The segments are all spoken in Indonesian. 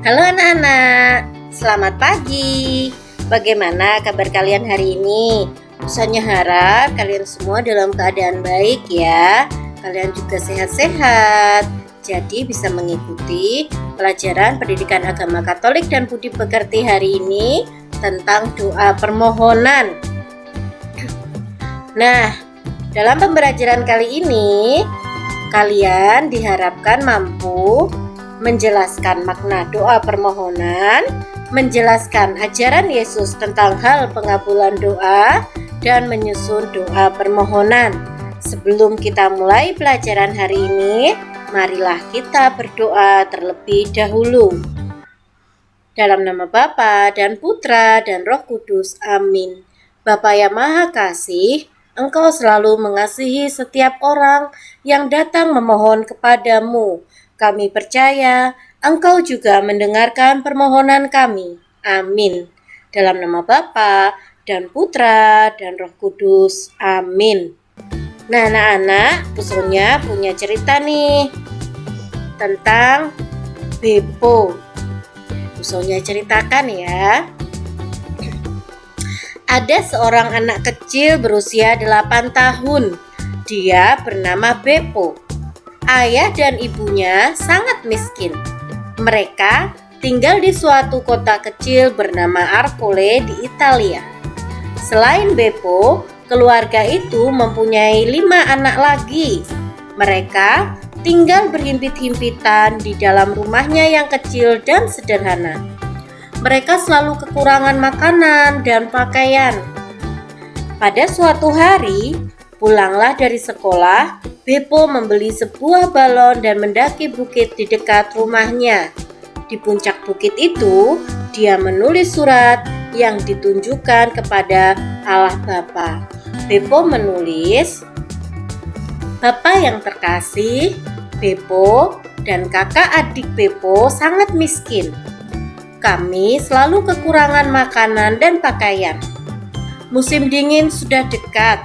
Halo anak-anak, selamat pagi. Bagaimana kabar kalian hari ini? Usahanya harap kalian semua dalam keadaan baik ya. Kalian juga sehat-sehat. Jadi bisa mengikuti pelajaran pendidikan agama Katolik dan budi pekerti hari ini tentang doa permohonan. Nah, dalam pembelajaran kali ini kalian diharapkan mampu menjelaskan makna doa permohonan, menjelaskan ajaran Yesus tentang hal pengabulan doa, dan menyusun doa permohonan. Sebelum kita mulai pelajaran hari ini, marilah kita berdoa terlebih dahulu. Dalam nama Bapa dan Putra dan Roh Kudus, amin. Bapa yang Maha Kasih, Engkau selalu mengasihi setiap orang yang datang memohon kepadamu. Kami percaya Engkau juga mendengarkan permohonan kami. Amin. Dalam nama Bapa dan Putra dan Roh Kudus. Amin. Nah, anak-anak, Pusonya punya cerita nih tentang Beppo. Pusonya ceritakan ya. Ada seorang anak kecil berusia 8 tahun. Dia bernama Beppo. Ayah dan ibunya sangat miskin. Mereka tinggal di suatu kota kecil bernama Arcole di Italia. Selain Beppo, keluarga itu mempunyai 5 anak lagi. Mereka tinggal berhimpit-himpitan di dalam rumahnya yang kecil dan sederhana. Mereka selalu kekurangan makanan dan pakaian. Pada suatu hari, pulanglah dari sekolah, Beppo membeli sebuah balon dan mendaki bukit di dekat rumahnya. Di puncak bukit itu, dia menulis surat yang ditunjukkan kepada Allah Bapa. Beppo menulis, "Bapa yang terkasih, Beppo dan kakak adik Beppo sangat miskin. Kami selalu kekurangan makanan dan pakaian. Musim dingin sudah dekat.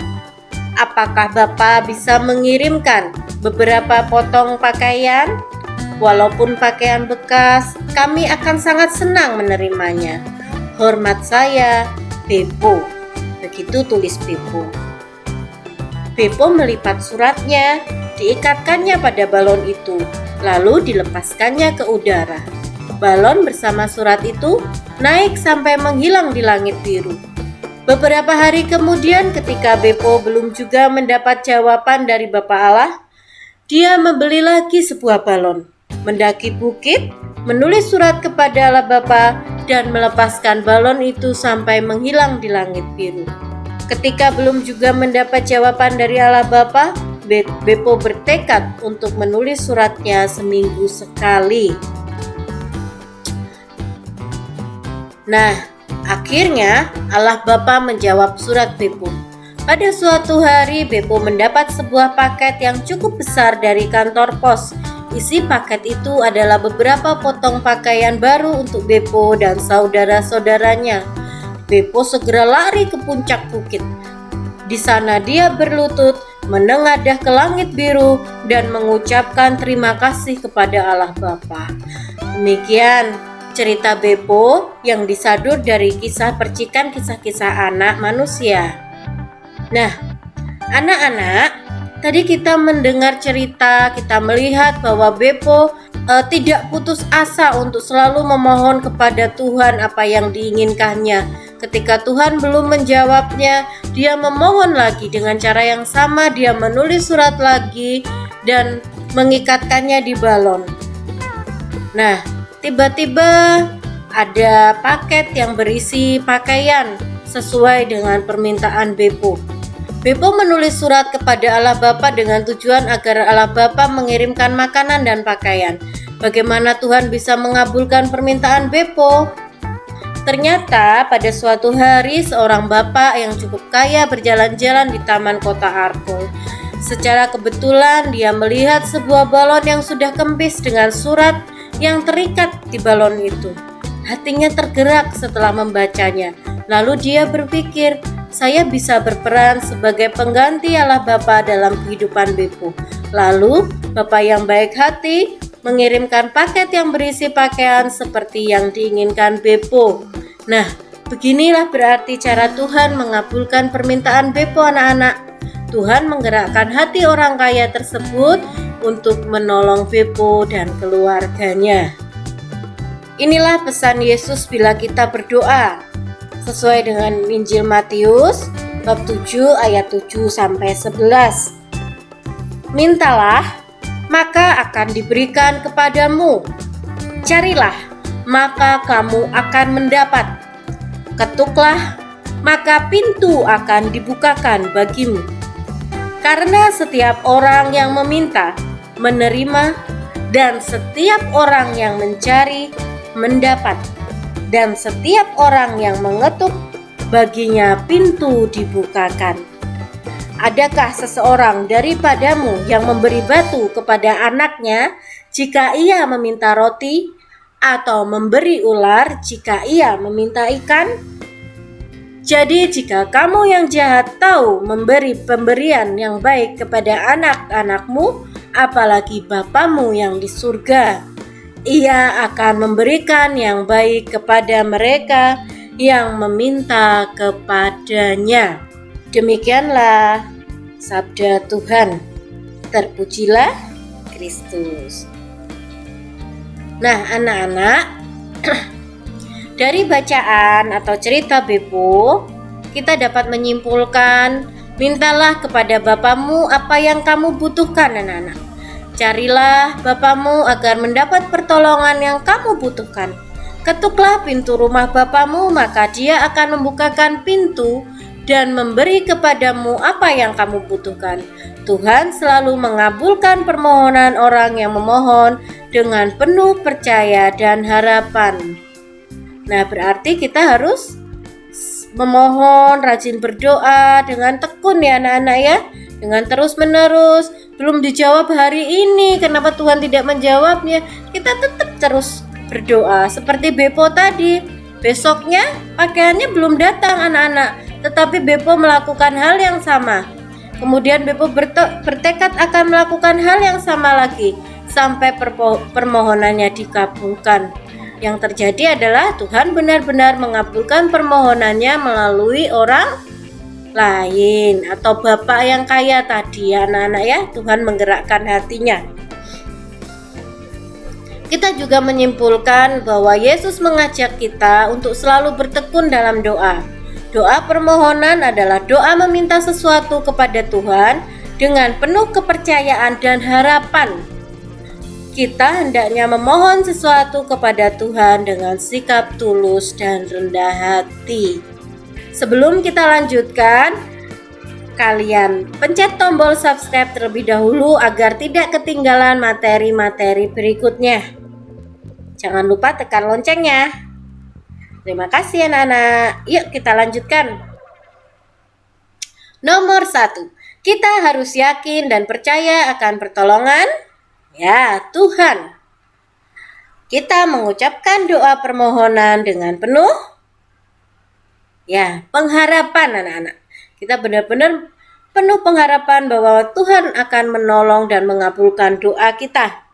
Apakah Bapak bisa mengirimkan beberapa potong pakaian? Walaupun pakaian bekas, kami akan sangat senang menerimanya. Hormat saya, Beppo." Begitu tulis Beppo. Beppo melipat suratnya, diikatkannya pada balon itu, lalu dilepaskannya ke udara. Balon bersama surat itu naik sampai menghilang di langit biru. Beberapa hari kemudian ketika Beppo belum juga mendapat jawaban dari Bapa Allah, dia membeli lagi sebuah balon, mendaki bukit, menulis surat kepada Allah Bapa, dan melepaskan balon itu sampai menghilang di langit biru. Ketika belum juga mendapat jawaban dari Allah Bapa, Beppo bertekad untuk menulis suratnya seminggu sekali. Nah, akhirnya Allah Bapa menjawab surat Beppo. Pada suatu hari Beppo mendapat sebuah paket yang cukup besar dari kantor pos. Isi paket itu adalah beberapa potong pakaian baru untuk Beppo dan saudara-saudaranya. Beppo segera lari ke puncak bukit. Di sana dia berlutut, menengadah ke langit biru dan mengucapkan terima kasih kepada Allah Bapa. Demikian cerita Beppo yang disadur dari kisah percikan kisah-kisah anak manusia. Nah, anak-anak, tadi kita mendengar cerita, kita melihat bahwa Beppo tidak putus asa untuk selalu memohon kepada Tuhan apa yang diinginkannya. Ketika Tuhan belum menjawabnya, dia memohon lagi dengan cara yang sama, dia menulis surat lagi dan mengikatkannya di balon. Nah, tiba-tiba ada paket yang berisi pakaian sesuai dengan permintaan Beppo. Beppo menulis surat kepada Allah Bapa dengan tujuan agar Allah Bapa mengirimkan makanan dan pakaian. Bagaimana Tuhan bisa mengabulkan permintaan Beppo? Ternyata pada suatu hari seorang bapak yang cukup kaya berjalan-jalan di taman kota Arcole. Secara kebetulan dia melihat sebuah balon yang sudah kempis dengan surat yang terikat di balon itu. Hatinya tergerak setelah membacanya. Lalu dia berpikir, saya bisa berperan sebagai pengganti Allah Bapa dalam kehidupan Beppo. Lalu Bapak yang baik hati mengirimkan paket yang berisi pakaian seperti yang diinginkan Beppo. Nah, beginilah berarti cara Tuhan mengabulkan permintaan Beppo, anak-anak. Tuhan menggerakkan hati orang kaya tersebut untuk menolong Beppo dan keluarganya. Inilah pesan Yesus bila kita berdoa. Sesuai dengan Injil Matius bab 7 ayat 7 sampai 11. Mintalah, maka akan diberikan kepadamu. Carilah, maka kamu akan mendapat. Ketuklah, maka pintu akan dibukakan bagimu. Karena setiap orang yang meminta, menerima, dan setiap orang yang mencari, mendapat. Dan setiap orang yang mengetuk, baginya pintu dibukakan. Adakah seseorang daripadamu yang memberi batu kepada anaknya jika ia meminta roti, atau memberi ular jika ia meminta ikan? Jadi jika kamu yang jahat tahu memberi pemberian yang baik kepada anak-anakmu, apalagi Bapamu yang di surga, Ia akan memberikan yang baik kepada mereka yang meminta kepadanya. Demikianlah sabda Tuhan. Terpujilah Kristus. Nah, anak-anak, dari bacaan atau cerita Beppo, kita dapat menyimpulkan, mintalah kepada Bapamu apa yang kamu butuhkan, anak-anak. Carilah Bapamu agar mendapat pertolongan yang kamu butuhkan. Ketuklah pintu rumah Bapamu, maka Dia akan membukakan pintu dan memberi kepadamu apa yang kamu butuhkan. Tuhan selalu mengabulkan permohonan orang yang memohon dengan penuh percaya dan harapan. Nah, berarti kita harus memohon, rajin berdoa dengan tekun ya anak-anak ya, dengan terus-menerus. Belum dijawab hari ini, kenapa Tuhan tidak menjawabnya? Kita tetap terus berdoa. Seperti Beppo tadi, besoknya pakaiannya belum datang anak-anak, tetapi Beppo melakukan hal yang sama. Kemudian Beppo bertekad akan melakukan hal yang sama lagi sampai permohonannya dikabulkan. Yang terjadi adalah Tuhan benar-benar mengabulkan permohonannya melalui orang lain atau bapak yang kaya tadi ya anak-anak ya. Tuhan menggerakkan hatinya. Kita juga menyimpulkan bahwa Yesus mengajak kita untuk selalu bertekun dalam doa. Doa permohonan adalah doa meminta sesuatu kepada Tuhan dengan penuh kepercayaan dan harapan. Kita hendaknya memohon sesuatu kepada Tuhan dengan sikap tulus dan rendah hati. Sebelum kita lanjutkan, kalian pencet tombol subscribe terlebih dahulu agar tidak ketinggalan materi-materi berikutnya. Jangan lupa tekan loncengnya. Terima kasih anak-anak. Yuk kita lanjutkan. Nomor 1. Kita harus yakin dan percaya akan pertolongan ya Tuhan. Kita mengucapkan doa permohonan dengan penuh pengharapan anak-anak. Kita benar-benar penuh pengharapan bahwa Tuhan akan menolong dan mengabulkan doa kita.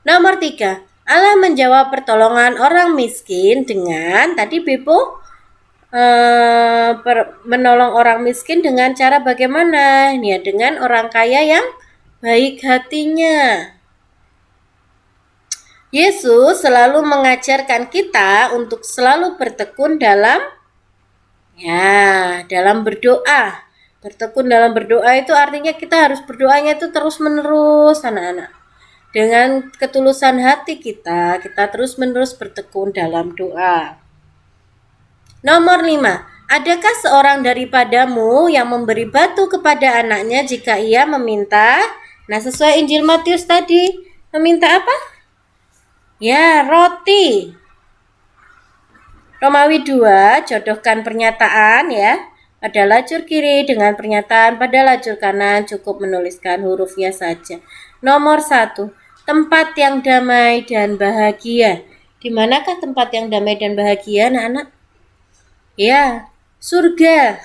Nomor 3, Allah menjawab pertolongan orang miskin dengan tadi Beppo menolong orang miskin dengan cara bagaimana? Ya, dengan orang kaya yang baik hatinya. Yesus selalu mengajarkan kita untuk selalu bertekun dalam berdoa. Bertekun dalam berdoa itu artinya kita harus berdoanya itu terus-menerus anak-anak. Dengan ketulusan hati kita terus-menerus bertekun dalam doa. Nomor 5. Adakah seorang daripadamu yang memberi batu kepada anaknya jika ia meminta? Nah, sesuai Injil Matius tadi, meminta apa? Ya, roti. Romawi 2, jodohkan pernyataan ya pada lajur kiri dengan pernyataan pada lajur kanan, cukup menuliskan hurufnya saja. Nomor 1, tempat yang damai dan bahagia. Di manakah tempat yang damai dan bahagia, anak-anak? Ya, surga.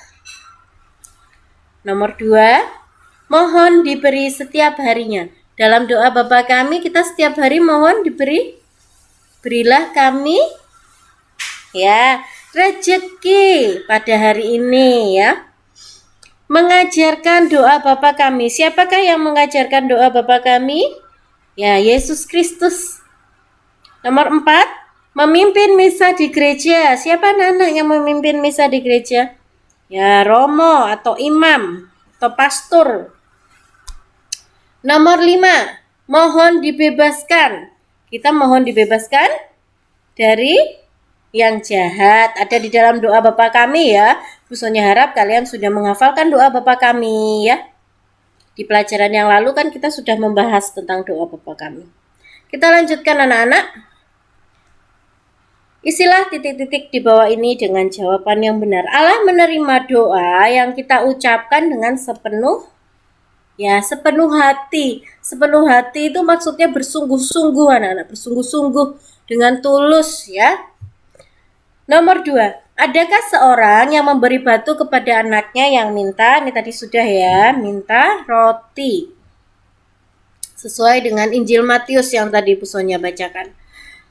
Nomor 2, mohon diberi setiap harinya. Dalam doa Bapa kami kita setiap hari mohon berilah kami ya rezeki pada hari ini ya. Mengajarkan doa Bapa kami. Siapakah yang mengajarkan doa Bapa kami? Ya, Yesus Kristus. Nomor 4, memimpin misa di gereja. Siapa anak-anak yang memimpin misa di gereja? Ya, romo atau imam atau pastor. Nomor 5, mohon dibebaskan. Kita mohon dibebaskan dari yang jahat. Ada di dalam doa Bapa kami ya. Bu Sonia harap kalian sudah menghafalkan doa Bapa kami ya. Di pelajaran yang lalu kan kita sudah membahas tentang doa Bapa kami. Kita lanjutkan anak-anak. Isilah titik-titik di bawah ini dengan jawaban yang benar. Allah menerima doa yang kita ucapkan dengan sepenuh hati. Sepenuh hati itu maksudnya bersungguh-sungguh anak-anak, bersungguh-sungguh dengan tulus ya. Nomor 2, adakah seorang yang memberi batu kepada anaknya yang minta, ini tadi sudah ya, minta roti. Sesuai dengan Injil Matius yang tadi Bu Sonia bacakan.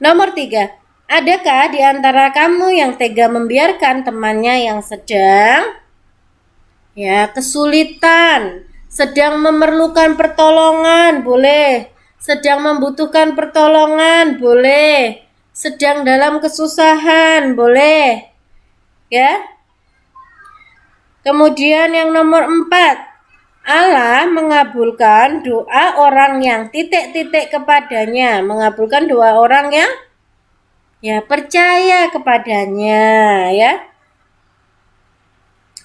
Nomor 3, adakah di antara kamu yang tega membiarkan temannya yang sedang kesulitan, sedang memerlukan pertolongan, boleh, sedang membutuhkan pertolongan, boleh, sedang dalam kesusahan, boleh, ya. Kemudian yang nomor 4, Allah mengabulkan doa orang yang titik-titik kepadanya, mengabulkan doa orang yang percaya kepadanya, ya.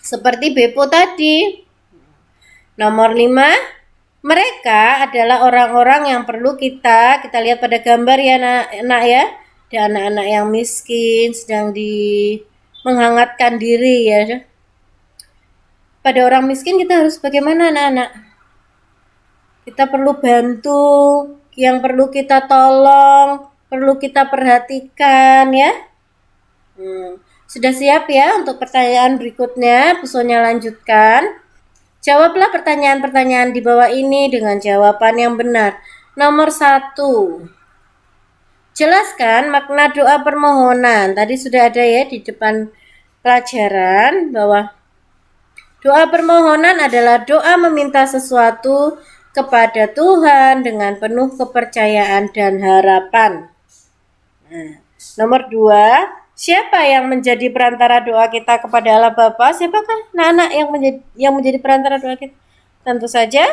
Seperti Bepo tadi. Nomor 5, mereka adalah orang-orang yang perlu kita lihat pada gambar ya anak-anak ya. Ada anak-anak yang miskin sedang menghangatkan diri ya. Pada orang miskin kita harus bagaimana anak-anak? Kita perlu bantu, yang perlu kita tolong, perlu kita perhatikan ya. Sudah siap ya untuk pertanyaan berikutnya? Bu Sonia lanjutkan. Jawablah pertanyaan-pertanyaan di bawah ini dengan jawaban yang benar. Nomor 1. Jelaskan makna doa permohonan. Tadi sudah ada ya di depan pelajaran bahwa doa permohonan adalah doa meminta sesuatu kepada Tuhan dengan penuh kepercayaan dan harapan. Nomor 2, siapa yang menjadi perantara doa kita kepada Allah Bapa? Siapakah anak-anak yang menjadi perantara doa kita? Tentu saja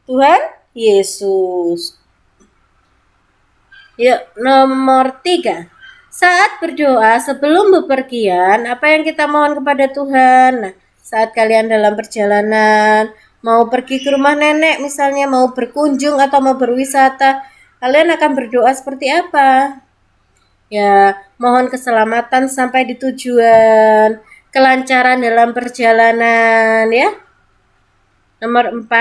Tuhan Yesus. Yuk, nomor 3. Saat berdoa sebelum bepergian, apa yang kita mohon kepada Tuhan? Nah, saat kalian dalam perjalanan, mau pergi ke rumah nenek misalnya, mau berkunjung atau mau berwisata, kalian akan berdoa seperti apa? Ya, mohon keselamatan sampai di tujuan, kelancaran dalam perjalanan ya. Nomor 4,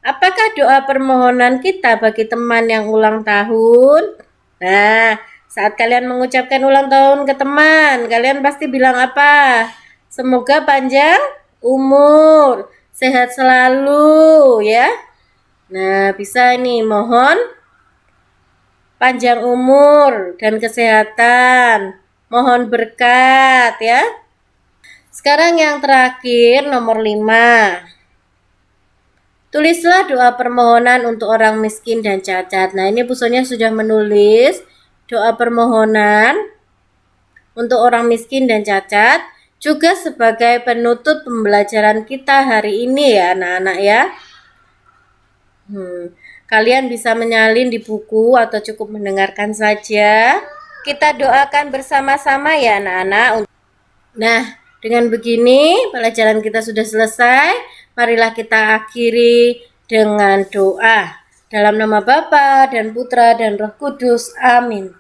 apakah doa permohonan kita bagi teman yang ulang tahun? Nah, saat kalian mengucapkan ulang tahun ke teman, kalian pasti bilang apa? Semoga panjang umur, sehat selalu ya. Nah, bisa nih mohon panjang umur dan kesehatan, mohon berkat ya. Sekarang yang terakhir nomor 5. Tulislah doa permohonan untuk orang miskin dan cacat. Nah, ini Bu Sonia sudah menulis doa permohonan untuk orang miskin dan cacat, juga sebagai penutup pembelajaran kita hari ini ya anak-anak ya. Kalian bisa menyalin di buku atau cukup mendengarkan saja. Kita doakan bersama-sama ya anak-anak. Nah, dengan begini pelajaran kita sudah selesai. Marilah kita akhiri dengan doa. Dalam nama Bapa dan Putra dan Roh Kudus. Amin.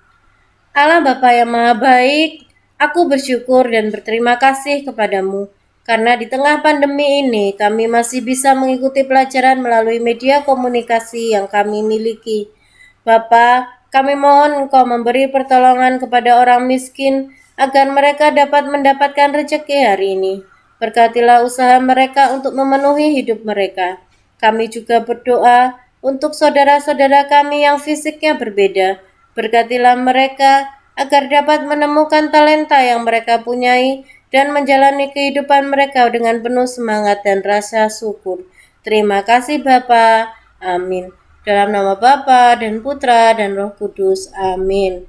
Allah Bapa yang Maha Baik, aku bersyukur dan berterima kasih kepadamu. Karena di tengah pandemi ini, kami masih bisa mengikuti pelajaran melalui media komunikasi yang kami miliki. Bapa, kami mohon Engkau memberi pertolongan kepada orang miskin, agar mereka dapat mendapatkan rezeki hari ini. Berkatilah usaha mereka untuk memenuhi hidup mereka. Kami juga berdoa, Untuk saudara-saudara kami yang fisiknya berbeda, berkatilah mereka agar dapat menemukan talenta yang mereka punyai dan menjalani kehidupan mereka dengan penuh semangat dan rasa syukur. Terima kasih Bapa. Amin. Dalam nama Bapa dan Putra dan Roh Kudus. Amin.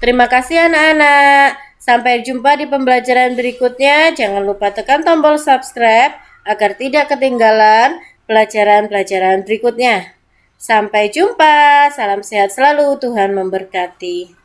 Terima kasih anak-anak. Sampai jumpa di pembelajaran berikutnya. Jangan lupa tekan tombol subscribe agar tidak ketinggalan pelajaran-pelajaran berikutnya. Sampai jumpa. Salam sehat selalu. Tuhan memberkati.